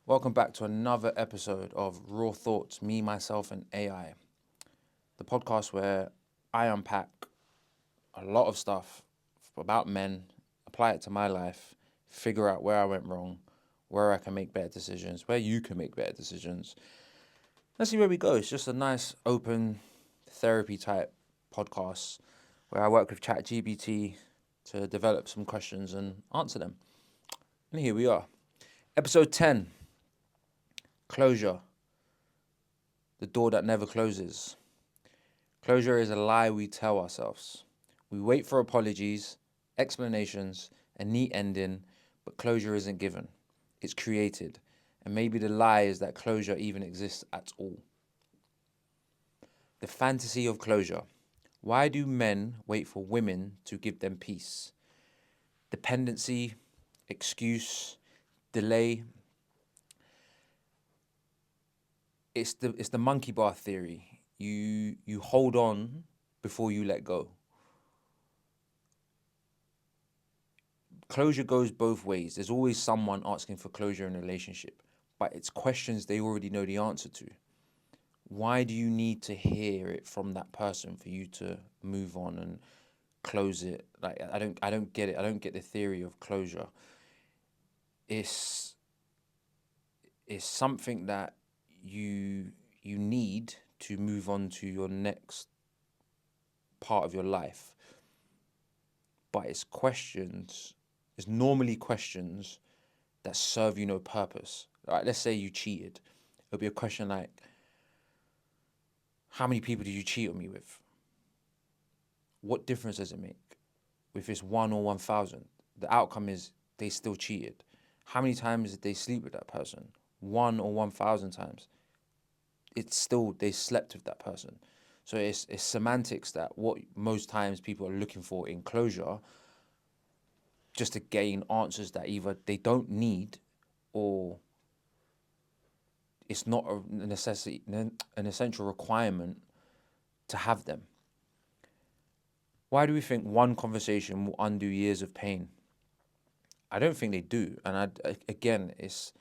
Welcome back to another episode of Raw Thoughts, Me, Myself, and AI, the podcast where I unpack a lot of stuff about men, apply it to my life, figure out where I went wrong, where I can make better decisions, where you can make better decisions. Let's see where we go. It's just a nice, open, therapy type podcast where I work with ChatGPT to develop some questions and answer them. And here we are. Episode 10 Closure, the door that never closes. Closure is a lie we tell ourselves. We wait for apologies, explanations, a neat ending, but closure isn't given. It's created. And maybe the lie is that closure even exists at all. The fantasy of closure. Why do men wait for women to give them peace? Dependency, excuse, delay. It's the monkey bar theory. You hold on before you let go. Closure goes both ways. There's always someone asking for closure in a relationship, but it's questions they already know the answer to. Why do you need to hear it from that person for you to move on and close it? Like I don't get it. I don't get the theory of closure. It's it's something that you need to move on to your next part of your life. But it's normally questions that serve you no purpose. Right? Let's say you cheated. It'll be a question like, how many people did you cheat on me with? What difference does it make? If it's 1 or 1,000, the outcome is they still cheated. How many times did they sleep with that person? 1 or 1,000 times. It's still they slept with that person. So it's semantics that what most times people are looking for in closure just to gain answers that either they don't need or it's not a necessity, an essential requirement to have them. Why do we think one conversation will undo years of pain? I don't think they do. And again, it's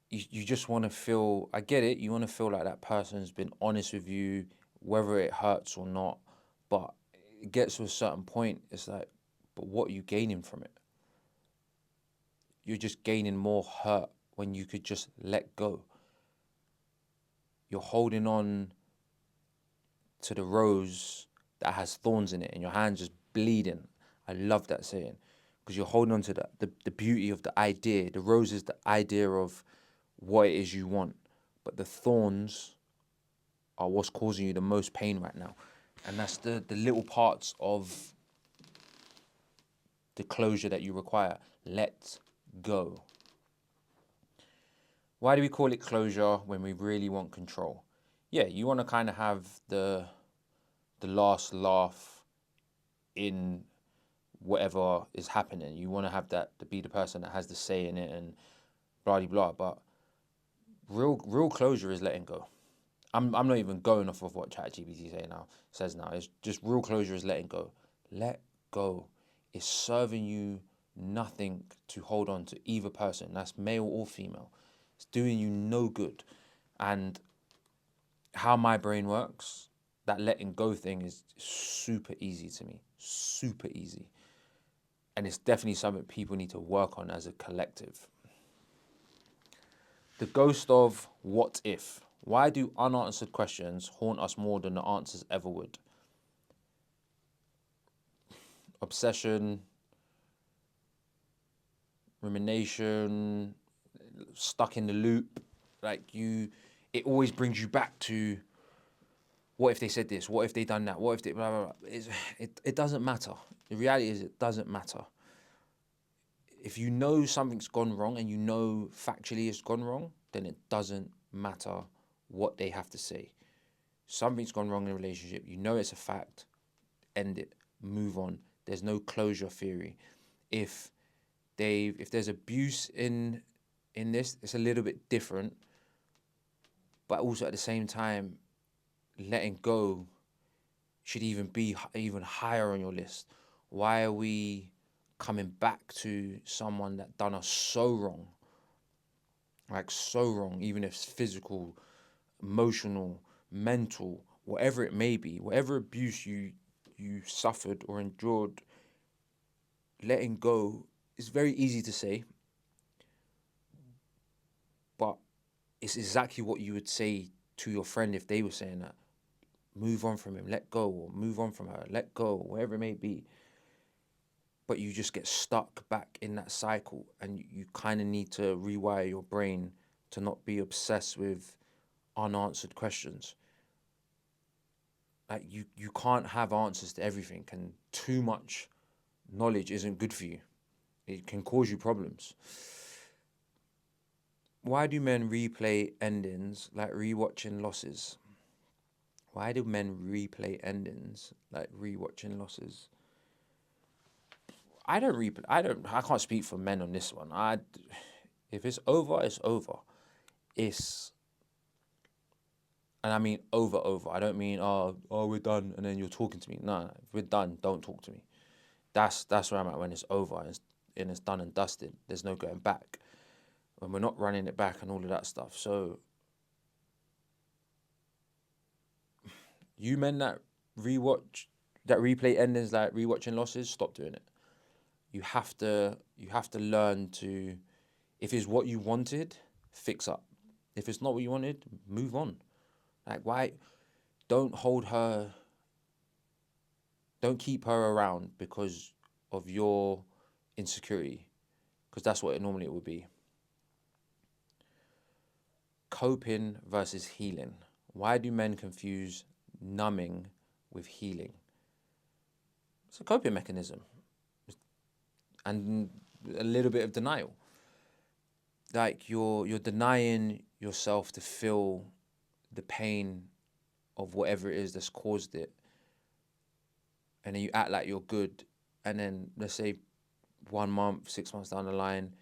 you just want to feel, I get it, you want to feel like that person's been honest with you, whether it hurts or not. But it gets to a certain point, it's like, but what are you gaining from it? You're just gaining more hurt when you could just let go. You're holding on to the rose that has thorns in it and your hand's just bleeding. I love that saying because you're holding on to the beauty of the idea. The rose is the idea of what it is you want, but the thorns are what's causing you the most pain right now. And that's the little parts of the closure that you require. Let go. Why do we call it closure when we really want control? Yeah, you want to kind of have the last laugh in whatever is happening. You want to have that to be the person that has the say in it and blah blah blah. But real closure is letting go. I'm not even going off of what ChatGPT says now. It's just real closure is letting go. Let go. It's serving you nothing to hold on to either person. That's male or female. It's doing you no good. And how my brain works, that letting go thing is super easy to me. Super easy. And it's definitely something people need to work on as a collective. The ghost of what if. Why do unanswered questions haunt us more than the answers ever would? Obsession, rumination, stuck in the loop. It always brings you back to what if they said this? What if they done that? What if they blah, blah, blah. It doesn't matter. The reality is it doesn't matter. If you know something's gone wrong and you know factually it's gone wrong, then it doesn't matter what they have to say. Something's gone wrong in a relationship. You know it's a fact. End it. Move on. There's no closure theory. If there's abuse in this, it's a little bit different. But also at the same time, letting go should even be even higher on your list. Why are we coming back to someone that done us so wrong? Like so wrong, even if it's physical, emotional, mental, whatever it may be, whatever abuse you suffered or endured, letting go is very easy to say, but it's exactly what you would say to your friend if they were saying that. Move on from him, let go, or move on from her, let go, whatever it may be. But you just get stuck back in that cycle, and you kind of need to rewire your brain to not be obsessed with unanswered questions. Like you can't have answers to everything, and too much knowledge isn't good for you. It can cause you problems. Why do men replay endings like rewatching losses? Why do men replay endings like rewatching losses? I don't replay. I can't speak for men on this one. If it's over, it's over. It's And I mean over. I don't mean we're done and then you're talking to me. No, if we're done, don't talk to me. That's where I'm at when it's over and it's done and dusted. There's no going back. When we're not running it back and all of that stuff. So you men that replay endings like rewatching losses, stop doing it. You have to learn to, if it's what you wanted, fix up. If it's not what you wanted, move on. Like why don't hold her don't keep her around because of your insecurity, because that's what it normally would be. Coping versus healing. Why do men confuse numbing with healing? It's a coping mechanism and a little bit of denial. Like you're denying yourself to feel the pain of whatever it is that's caused it, and then you act like you're good, and then let's say 1 month, 6 months down the line,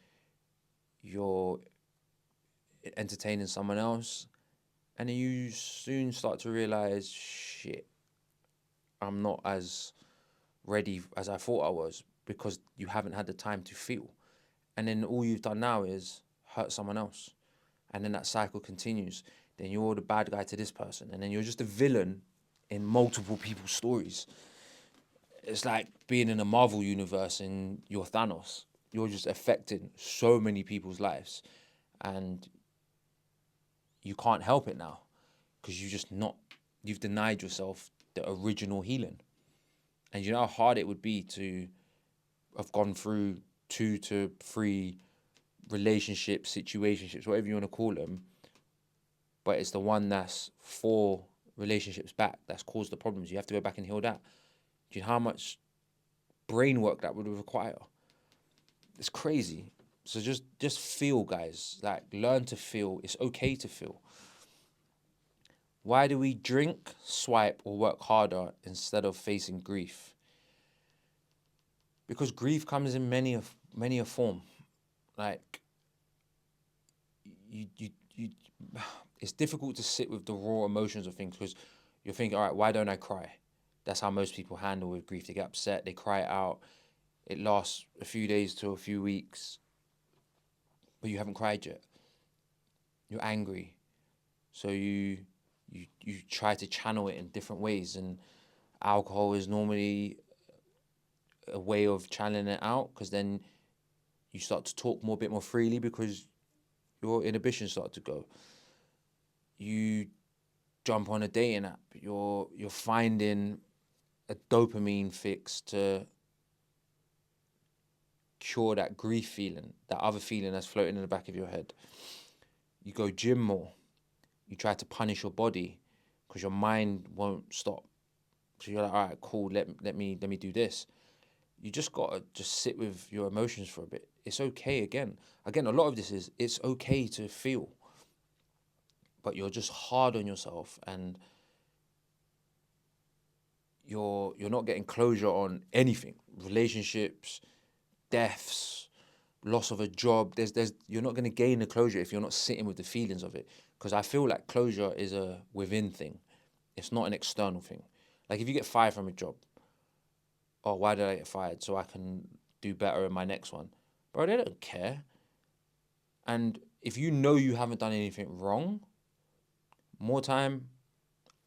you're entertaining someone else, and then you soon start to realize, shit, I'm not as ready as I thought I was, because you haven't had the time to feel. And then all you've done now is hurt someone else. And then that cycle continues. Then you're the bad guy to this person. And then you're just a villain in multiple people's stories. It's like being in a Marvel universe and you're Thanos. You're just affecting so many people's lives. And you can't help it now because you've denied yourself the original healing. And you know how hard it would be to have gone through 2 to 3 relationships, situationships, whatever you want to call them, but it's the one that's 4 relationships back that's caused the problems. You have to go back and heal that. Do you know how much brain work that would require? It's crazy. So just feel, guys. Like, learn to feel. It's okay to feel. Why do we drink, swipe, or work harder instead of facing grief? Because grief comes in many a form. Like, you it's difficult to sit with the raw emotions of things because you're thinking, all right, why don't I cry? That's how most people handle with grief. They get upset, they cry it out. It lasts a few days to a few weeks, but you haven't cried yet. You're angry, so you try to channel it in different ways, and alcohol is normally a way of channeling it out, because then you start to talk a bit more freely because your inhibitions start to go. You jump on a dating app. You're finding a dopamine fix to cure that grief feeling, that other feeling that's floating in the back of your head. You go gym more. You try to punish your body because your mind won't stop. So you're like, all right, cool. Let me do this. You just gotta just sit with your emotions for a bit. It's okay. Again, a lot of this is it's okay to feel, but you're just hard on yourself, and you're not getting closure on anything. Relationships, deaths, loss of a job. There's You're not going to gain the closure if you're not sitting with the feelings of it. Because I feel like closure is a within thing. It's not an external thing. Like if you get fired from a job, oh, why did I get fired? So I can do better in my next one. Bro, they don't care. And if you know you haven't done anything wrong, more time,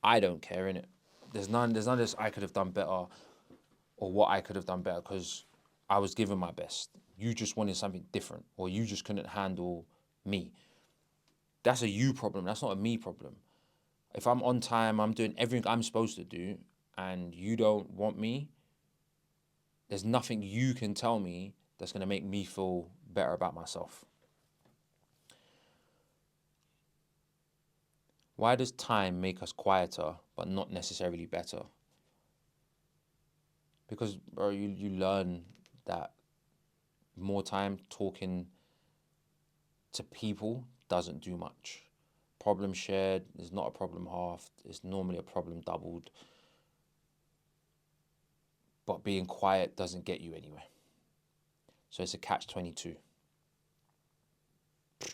I don't care, innit? There's none of this I could have done better or what I could have done better because I was giving my best. You just wanted something different or you just couldn't handle me. That's a you problem. That's not a me problem. If I'm on time, I'm doing everything I'm supposed to do and you don't want me, there's nothing you can tell me that's going to make me feel better about myself. Why does time make us quieter but not necessarily better? Because, bro, you learn that more time talking to people doesn't do much. Problem shared is not a problem halved. It's normally a problem doubled. But being quiet doesn't get you anywhere. So it's a catch-22.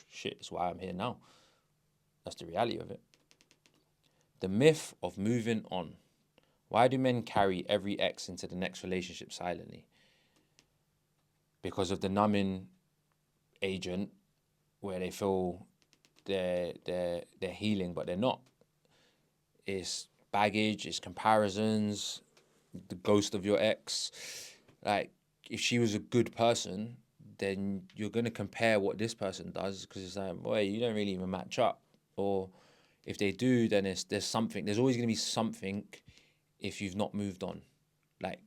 Shit, it's why I'm here now. That's the reality of it. The myth of moving on. Why do men carry every ex into the next relationship silently? Because of the numbing agent where they feel they're healing, but they're not. It's baggage, it's comparisons, the ghost of your ex. Like, if she was a good person, then you're going to compare what this person does because it's like, boy, you don't really even match up. Or if they do, then there's something. There's always going to be something if you've not moved on. Like,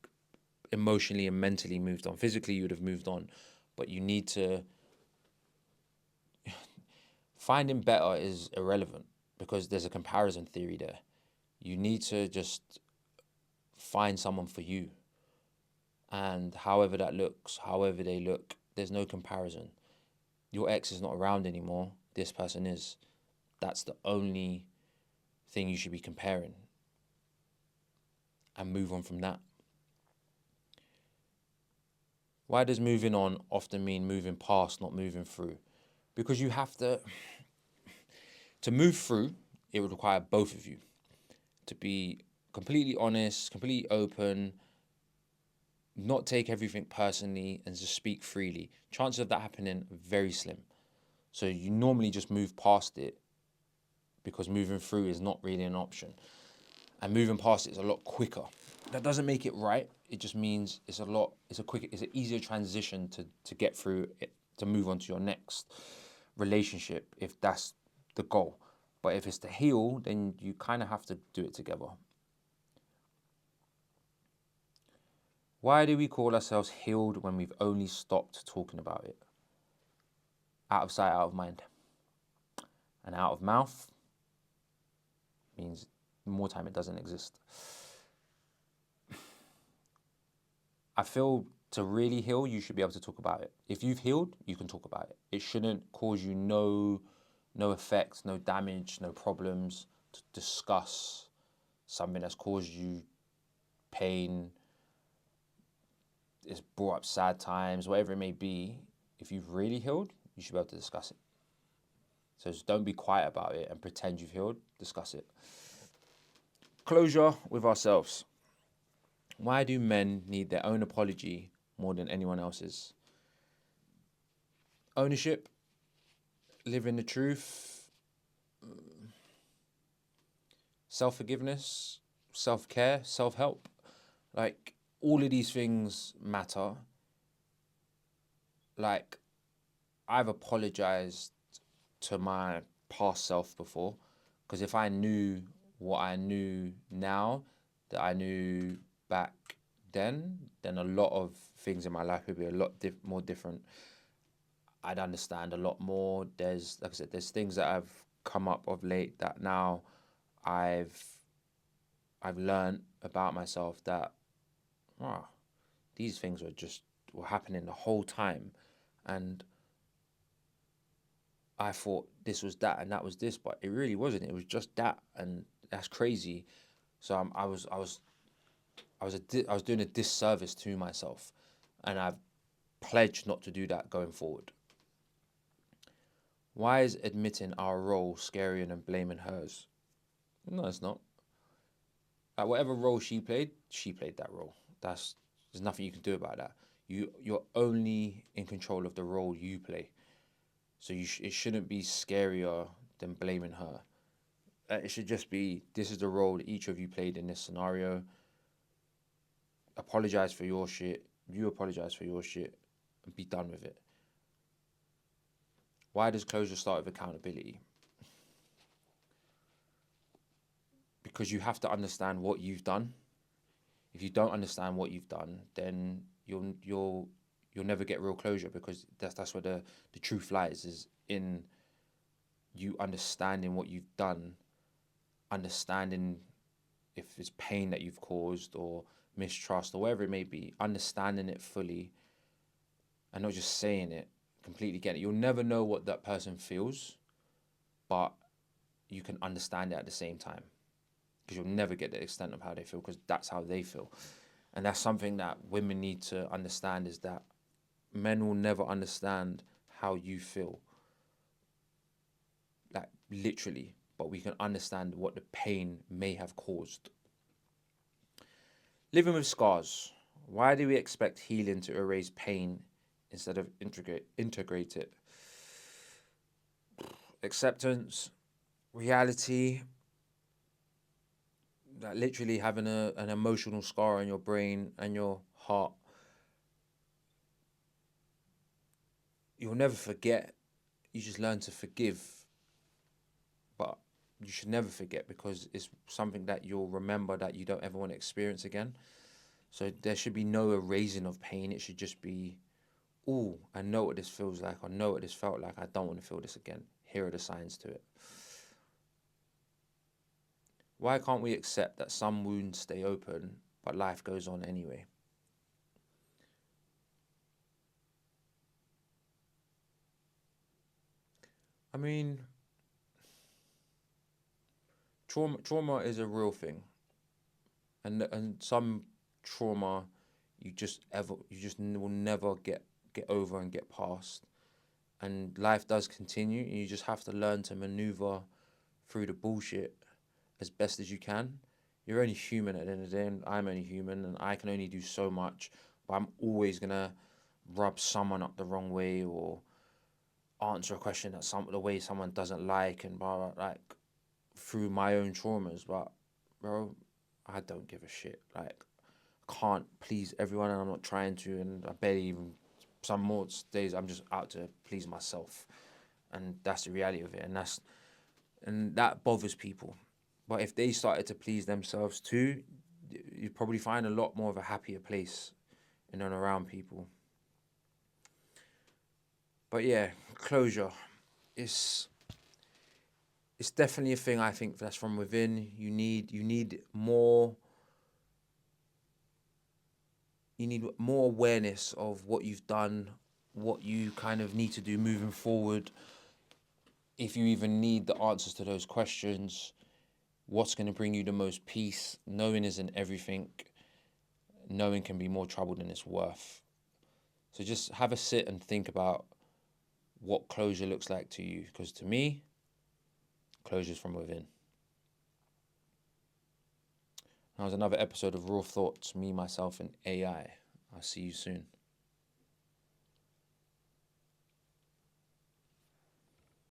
emotionally and mentally moved on. Physically, you would have moved on. But you need to... Finding better is irrelevant because there's a comparison theory there. You need to just find someone for you. And however that looks, however they look, there's no comparison. Your ex is not around anymore. This person is. That's the only thing you should be comparing. And move on from that. Why does moving on often mean moving past, not moving through? Because you have to move through, it would require both of you to be completely honest, completely open, not take everything personally, and just speak freely. Chances of that happening are very slim. So you normally just move past it because moving through is not really an option. And moving past it is a lot quicker. That doesn't make it right. It just means it's an easier transition to get through it, to move on to your next relationship if that's the goal. But if it's to heal, then you kind of have to do it together. Why do we call ourselves healed when we've only stopped talking about it? Out of sight, out of mind. And out of mouth means more time it doesn't exist. I feel to really heal, you should be able to talk about it. If you've healed, you can talk about it. It shouldn't cause you no effects, no damage, no problems to discuss something that's caused you pain, it's brought up sad times, whatever it may be. If you've really healed, you should be able to discuss it. So just don't be quiet about it and pretend you've healed. Discuss it. Closure with ourselves. Why do men need their own apology more than anyone else's? Ownership, living the truth, self-forgiveness, self-care, self-help. Like, all of these things matter. Like, I've apologized to my past self before, because if I knew what I knew now that I knew back then a lot of things in my life would be a lot more different. I'd understand a lot more. There's, like I said, there's things that have come up of late that now I've learned about myself that, these things were happening the whole time, and I thought this was that and that was this, but it really wasn't. It was just that, and that's crazy. So I was doing a disservice to myself, and I've pledged not to do that going forward. Why is admitting our role scarier than blaming hers? No, it's not. Whatever role she played that role. There's nothing you can do about that. You're only in control of the role you play. So it shouldn't be scarier than blaming her. It should just be, this is the role that each of you played in this scenario. Apologize for your shit. You apologize for your shit, and be done with it. Why does closure start with accountability? Because you have to understand what you've done. If you don't understand what you've done, then you'll never get real closure, because that's where the truth lies, is in you understanding what you've done, understanding if it's pain that you've caused or mistrust or whatever it may be, understanding it fully and not just saying it, completely getting it. You'll never know what that person feels, but you can understand it at the same time, because you'll never get the extent of how they feel, because that's how they feel. And that's something that women need to understand, is that men will never understand how you feel, like literally, but we can understand what the pain may have caused. Living with scars. Why do we expect healing to erase pain instead of integrate it? Acceptance, reality, that literally having an emotional scar on your brain and your heart. You'll never forget. You just learn to forgive. But you should never forget, because it's something that you'll remember that you don't ever want to experience again. So there should be no erasing of pain. It should just be, oh, I know what this feels like. I know what this felt like. I don't want to feel this again. Here are the signs to it. Why can't we accept that some wounds stay open, but life goes on anyway? I mean, trauma is a real thing, and some trauma you just will never get over and get past, and life does continue, and you just have to learn to maneuver through the bullshit as best as you can. You're only human at the end of the day, and I'm only human, and I can only do so much, but I'm always gonna rub someone up the wrong way, or answer a question that the way someone doesn't like, and blah, blah, like through my own traumas. But bro, I don't give a shit. Like, I can't please everyone, and I'm not trying to, and I barely even, some more days I'm just out to please myself, and that's the reality of it, and that bothers people. But if they started to please themselves too, you'd probably find a lot more of a happier place in and around people. But yeah, closure. It's it's definitely a thing, I think, that's from within. You need more awareness of what you've done, what you kind of need to do moving forward. If you even need the answers to those questions, what's going to bring you the most peace? Knowing isn't everything. Knowing can be more trouble than it's worth. So just have a sit and think about what closure looks like to you. Because to me, closure's from within. That was another episode of Raw Thoughts, me, myself, and AI. I'll see you soon.